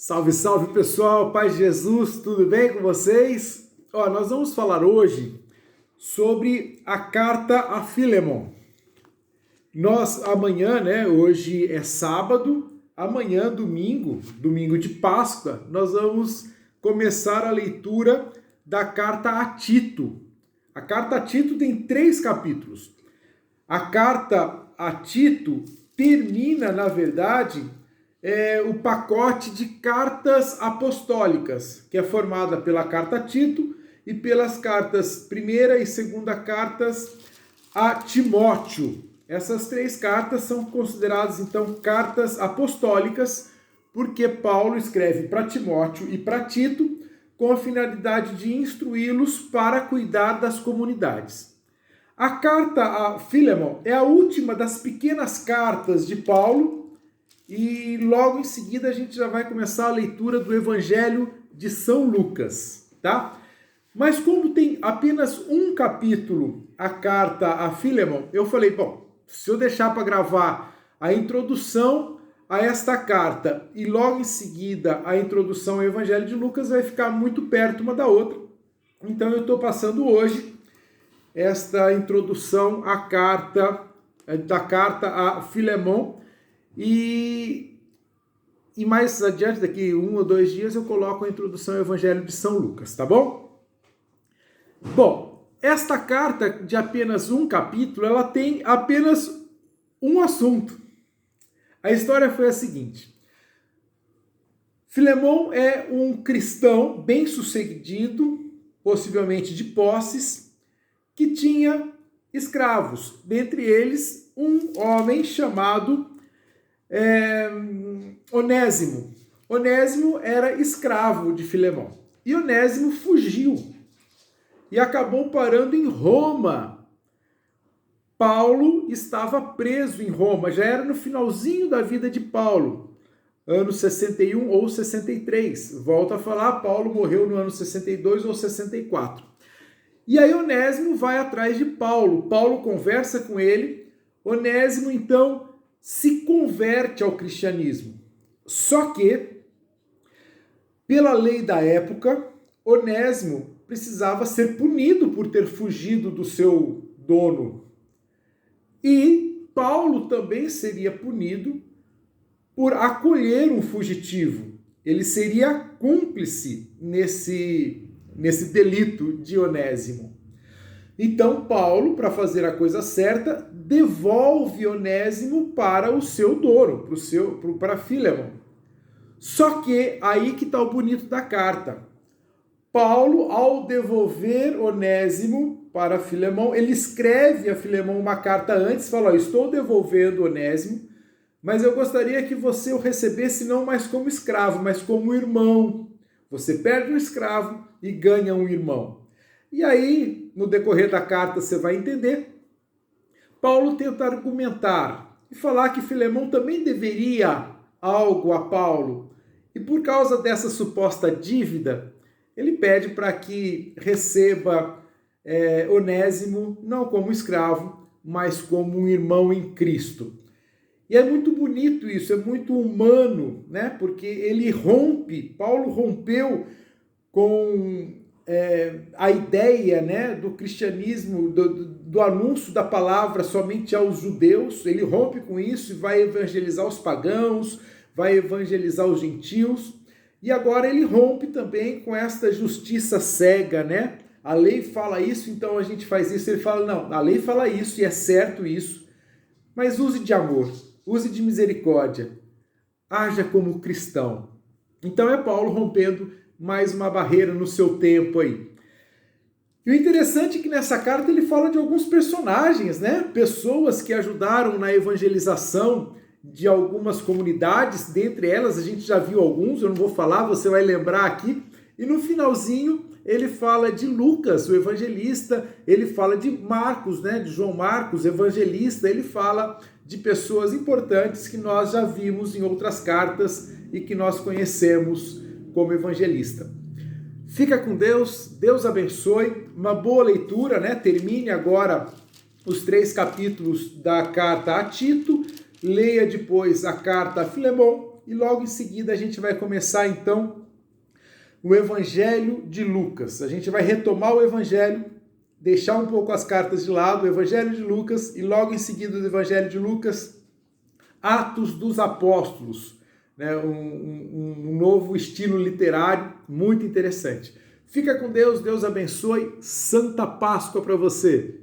Salve, salve pessoal, paz de Jesus, tudo bem com vocês? Nós vamos falar hoje sobre a carta a Filemon. Amanhã, hoje é sábado, amanhã, domingo de Páscoa, nós vamos começar a leitura da carta a Tito. A carta a Tito tem 3 capítulos. A carta a Tito termina, na verdade, o pacote de cartas apostólicas, que é formada pela carta a Tito e pelas cartas 1ª e 2ª cartas a Timóteo. Essas 3 cartas são consideradas, então, cartas apostólicas, porque Paulo escreve para Timóteo e para Tito com a finalidade de instruí-los para cuidar das comunidades. A carta a Filemon é a última das pequenas cartas de Paulo, e logo em seguida a gente já vai começar a leitura do Evangelho de São Lucas, tá? Mas como tem apenas um capítulo a carta a Filemon, eu falei, se eu deixar para gravar a introdução a esta carta e logo em seguida a introdução ao Evangelho de Lucas, vai ficar muito perto uma da outra. Então eu estou passando hoje esta introdução à da carta a Filemon, e mais adiante, daqui 1 ou 2 dias, eu coloco a introdução ao Evangelho de São Lucas, tá bom? Bom, esta carta de apenas um capítulo, ela tem apenas um assunto. A história foi a seguinte: Filemon é um cristão bem-sucedido, possivelmente de posses, que tinha escravos, dentre eles um homem chamado Onésimo. Onésimo era escravo de Filemon. E Onésimo fugiu e acabou parando em Roma. Paulo estava preso em Roma, já era no finalzinho da vida de Paulo, ano 61 ou 63. Volto a falar, Paulo morreu no ano 62 ou 64. E aí Onésimo vai atrás de Paulo. Paulo conversa com ele. Onésimo, então, se converte ao cristianismo. Só que, pela lei da época, Onésimo precisava ser punido por ter fugido do seu dono. E Paulo também seria punido por acolher um fugitivo. Ele seria cúmplice nesse delito de Onésimo. Então Paulo, para fazer a coisa certa, devolve Onésimo para o seu dono, para Filemon. Só que aí que está o bonito da carta. Paulo, ao devolver Onésimo para Filemon, ele escreve a Filemon uma carta antes, fala, estou devolvendo Onésimo, mas eu gostaria que você o recebesse não mais como escravo, mas como irmão. Você perde um escravo e ganha um irmão. E aí, no decorrer da carta, você vai entender, Paulo tenta argumentar e falar que Filemon também deveria algo a Paulo. E por causa dessa suposta dívida, ele pede para que receba Onésimo, não como escravo, mas como um irmão em Cristo. E é muito bonito isso, é muito humano, né? Porque Paulo rompeu com a ideia, do cristianismo, do anúncio da palavra somente aos judeus. Ele rompe com isso e vai evangelizar os pagãos, vai evangelizar os gentios. E agora ele rompe também com esta justiça cega, A lei fala isso, então a gente faz isso. Ele fala, não, a lei fala isso e é certo isso, mas use de amor, use de misericórdia, haja como cristão. Então é Paulo rompendo mais uma barreira no seu tempo aí. E o interessante é que nessa carta ele fala de alguns personagens, Pessoas que ajudaram na evangelização de algumas comunidades, dentre elas a gente já viu alguns, eu não vou falar, você vai lembrar aqui. E no finalzinho ele fala de Lucas, o evangelista, ele fala de Marcos, de João Marcos, evangelista, ele fala de pessoas importantes que nós já vimos em outras cartas e que nós conhecemos como evangelista. Fica com Deus, Deus abençoe, uma boa leitura, Termine agora os 3 capítulos da carta a Tito, leia depois a carta a Filemon e logo em seguida a gente vai começar então o Evangelho de Lucas. A gente vai retomar o Evangelho, deixar um pouco as cartas de lado, o Evangelho de Lucas, e logo em seguida do Evangelho de Lucas, Atos dos Apóstolos, né? Um novo estilo literário muito interessante. Fica com Deus, Deus abençoe, Santa Páscoa para você!